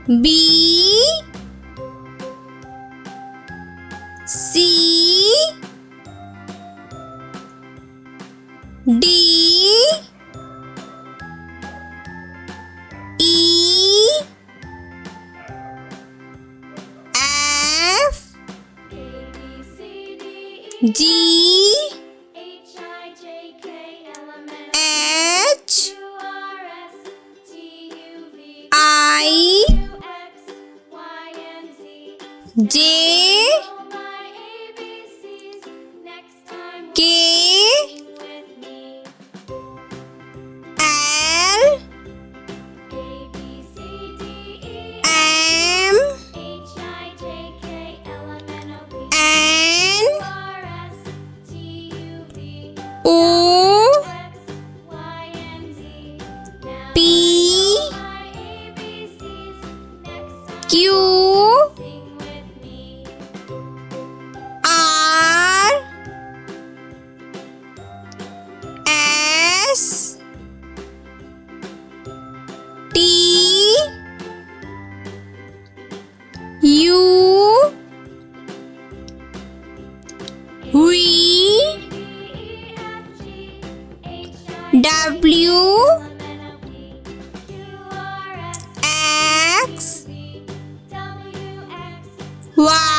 B C D E F G H I J K L M N O P Q R S T U V W X Y